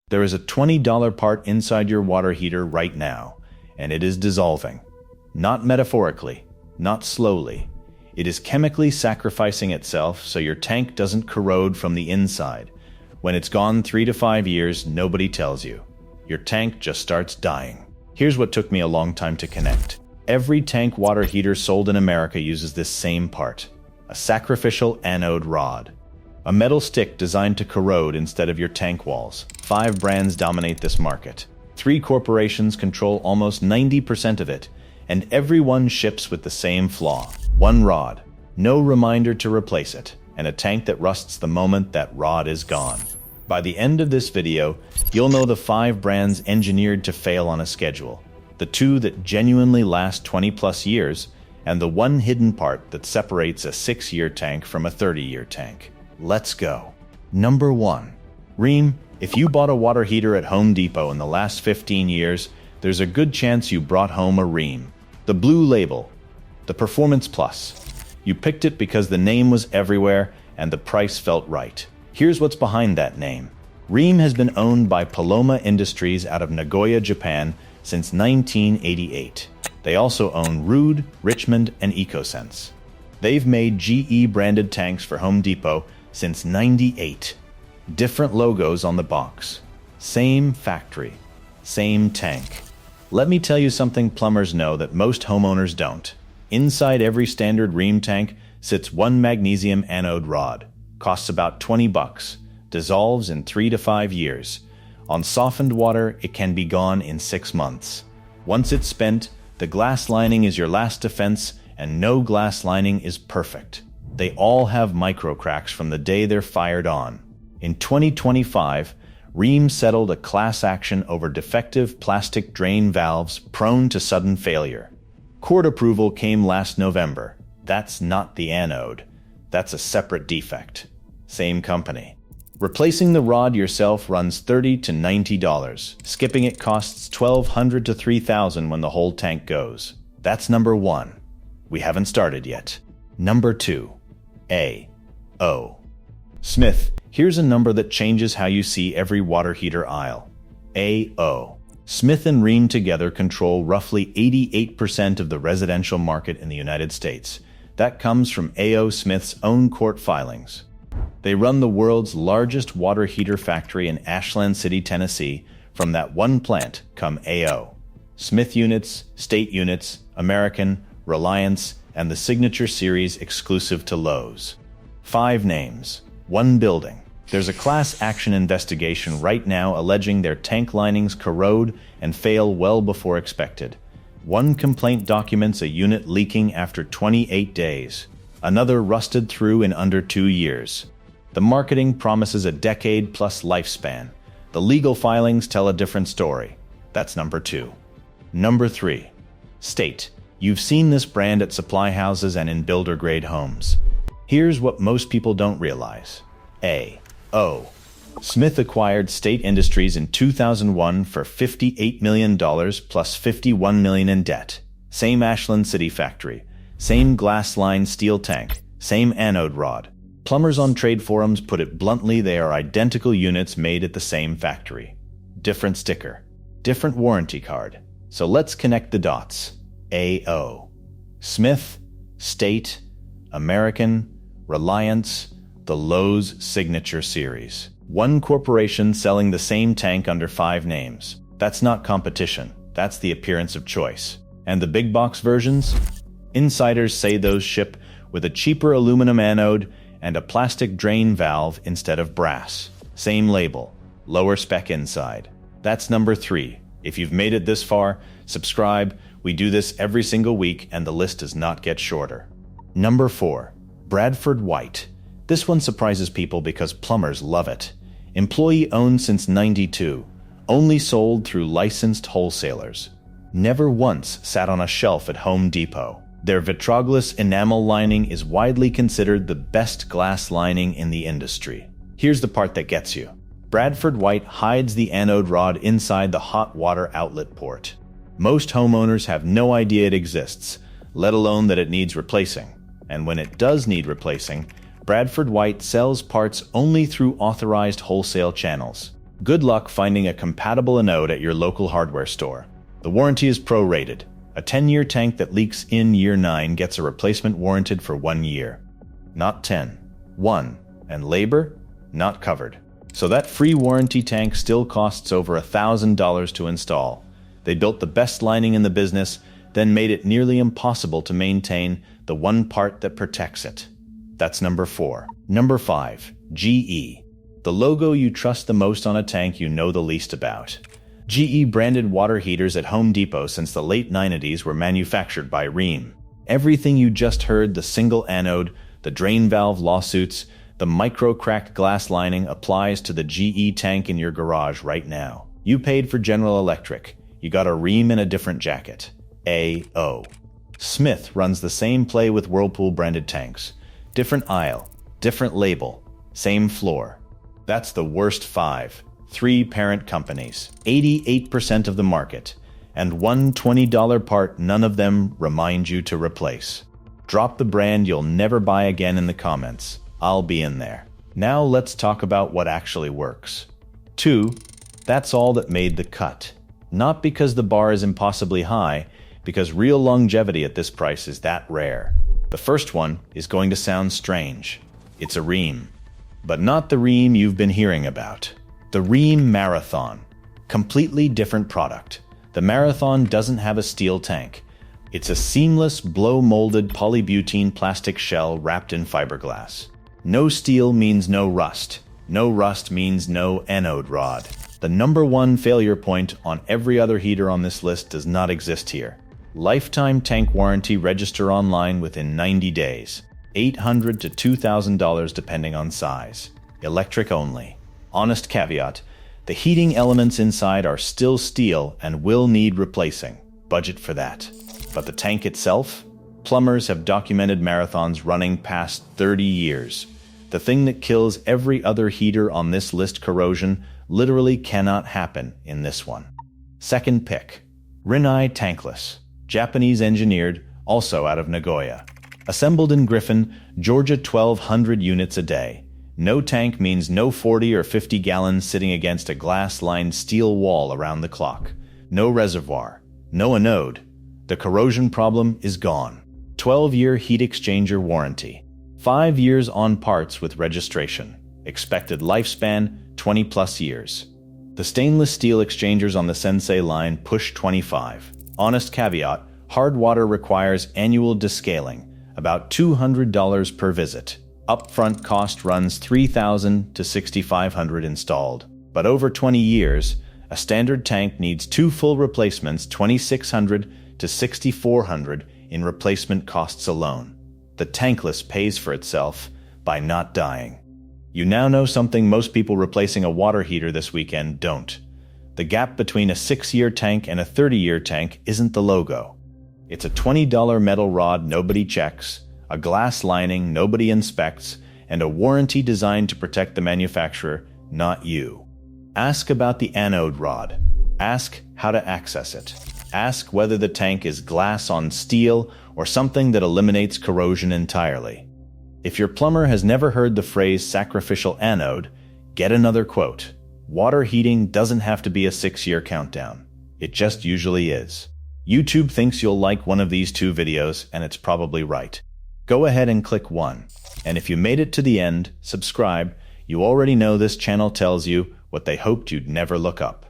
There is a $20 part inside your water heater right now, and it is dissolving. Not metaphorically, not slowly. It is chemically sacrificing itself so your tank doesn't corrode from the inside. When it's gone 3 to 5 years, nobody tells you. Your tank just starts dying. Here's what took me a long time to connect. Every tank water heater sold in America uses this same part, a sacrificial anode rod. A metal stick designed to corrode instead of your tank walls. 5 brands dominate this market. 3 corporations control almost 90% of it, and every one ships with the same flaw. 1 rod, no reminder to replace it, and a tank that rusts the moment that rod is gone. By the end of this video, you'll know the 5 brands engineered to fail on a schedule, the 2 that genuinely last 20+ years, and the 1 hidden part that separates a 6-year tank from a 30-year tank. Let's go. Number 1. Rheem. If you bought a water heater at Home Depot in the last 15 years, there's a good chance you brought home a Rheem. The blue label, the Performance Plus. You picked it because the name was everywhere and the price felt right. Here's what's behind that name. Rheem has been owned by Paloma Industries out of Nagoya, Japan since 1988. They also own Ruud, Richmond, and EcoSense. They've made GE-branded tanks for Home Depot since '98. Different logos on the box. Same factory. Same tank. Let me tell you something plumbers know that most homeowners don't. Inside every standard Rheem tank sits 1 magnesium anode rod. Costs about $20. Dissolves in 3 to 5 years. On softened water, it can be gone in 6 months. Once it's spent, the glass lining is your last defense, and no glass lining is perfect. They all have micro cracks from the day they're fired on. In 2025, Rheem settled a class action over defective plastic drain valves prone to sudden failure. Court approval came last November. That's not the anode. That's a separate defect. Same company. Replacing the rod yourself runs $30 to $90. Skipping it costs $1,200 to $3,000 when the whole tank goes. That's number 1. We haven't started yet. Number 2. A.O. Smith. Here's a number that changes how you see every water heater aisle. A.O. Smith and Rheem together control roughly 88% of the residential market in the United States. That comes from A.O. Smith's own court filings. They run the world's largest water heater factory in Ashland City, Tennessee. From that one plant come A.O. Smith units, State units, American, Reliance, and the Signature Series exclusive to Lowe's. 5 names, 1 building. There's a class action investigation right now alleging their tank linings corrode and fail well before expected. 1 complaint documents a unit leaking after 28 days. Another rusted through in under 2 years. The marketing promises a decade-plus lifespan. The legal filings tell a different story. That's number 2. Number 3. State. You've seen this brand at supply houses and in builder-grade homes. Here's what most people don't realize. A.O. Smith acquired State Industries in 2001 for $58 million plus $51 million in debt. Same Ashland City factory. Same glass-lined steel tank. Same anode rod. Plumbers on trade forums put it bluntly, they are identical units made at the same factory. Different sticker. Different warranty card. So let's connect the dots. A.O. Smith, State, American, Reliance, the Lowe's Signature Series. 1 corporation selling the same tank under 5 names. That's not competition. That's the appearance of choice. And the big box versions? Insiders say those ship with a cheaper aluminum anode and a plastic drain valve instead of brass. Same label, lower spec inside. That's number 3. If you've made it this far, subscribe. We do this every single week and the list does not get shorter. Number 4. Bradford White. This one surprises people because plumbers love it. Employee owned since '92. Only sold through licensed wholesalers. Never once sat on a shelf at Home Depot. Their vitroglyphs enamel lining is widely considered the best glass lining in the industry. Here's the part that gets you. Bradford White hides the anode rod inside the hot water outlet port. Most homeowners have no idea it exists, let alone that it needs replacing. And when it does need replacing, Bradford White sells parts only through authorized wholesale channels. Good luck finding a compatible anode at your local hardware store. The warranty is pro-rated. A 10-year tank that leaks in year 9 gets a replacement warranted for 1 year. Not 10. 1. And labor? Not covered. So that free warranty tank still costs over $1,000 to install. They built the best lining in the business, then made it nearly impossible to maintain the one part that protects it. That's number 4. Number 5. GE. The logo you trust the most on a tank you know the least about. GE branded water heaters at Home Depot since the late 90s were manufactured by Rheem. Everything you just heard, the single anode, the drain valve lawsuits, the micro-cracked glass lining applies to the GE tank in your garage right now. You paid for General Electric. You got a Rheem in a different jacket. A.O. Smith runs the same play with Whirlpool branded tanks. Different aisle, different label, same floor. That's the worst 5. 3 parent companies, 88% of the market, and one $20 part none of them remind you to replace. Drop the brand you'll never buy again in the comments. I'll be in there. Now let's talk about what actually works. 2. That's all that made the cut. Not because the bar is impossibly high, because real longevity at this price is that rare. The first one is going to sound strange. It's a Rheem. But not the Rheem you've been hearing about. The Rheem Marathon. Completely different product. The Marathon doesn't have a steel tank. It's a seamless, blow-molded polybutene plastic shell wrapped in fiberglass. No steel means no rust. No rust means no anode rod. The number 1 failure point on every other heater on this list does not exist here. Lifetime tank warranty, register online within 90 days. $800 to $2,000 depending on size. Electric only. Honest caveat, the heating elements inside are still steel and will need replacing. Budget for that. But the tank itself? Plumbers have documented marathons running past 30 years. The thing that kills every other heater on this list, corrosion, literally cannot happen in this one. Second pick. Rinnai Tankless. Japanese engineered, also out of Nagoya. Assembled in Griffin, Georgia, 1,200 units a day. No tank means no 40 or 50 gallons sitting against a glass-lined steel wall around the clock. No reservoir. No anode. The corrosion problem is gone. 12-year heat exchanger warranty. 5 years on parts with registration. Expected lifespan, 20+ years. The stainless steel exchangers on the Sensei line push 25. Honest caveat, hard water requires annual descaling, about $200 per visit. Upfront cost runs $3,000 to $6,500 installed. But over 20 years, a standard tank needs 2 full replacements, $2,600 to $6,400 in replacement costs alone. The Tankless pays for itself by not dying. You now know something most people replacing a water heater this weekend don't. The gap between a 6-year tank and a 30-year tank isn't the logo. It's a $20 metal rod nobody checks, a glass lining nobody inspects, and a warranty designed to protect the manufacturer, not you. Ask about the anode rod. Ask how to access it. Ask whether the tank is glass on steel or something that eliminates corrosion entirely. If your plumber has never heard the phrase sacrificial anode, get another quote. Water heating doesn't have to be a 6-year countdown. It just usually is. YouTube thinks you'll like one of these 2 videos, and it's probably right. Go ahead and click 1. And if you made it to the end, subscribe. You already know this channel tells you what they hoped you'd never look up.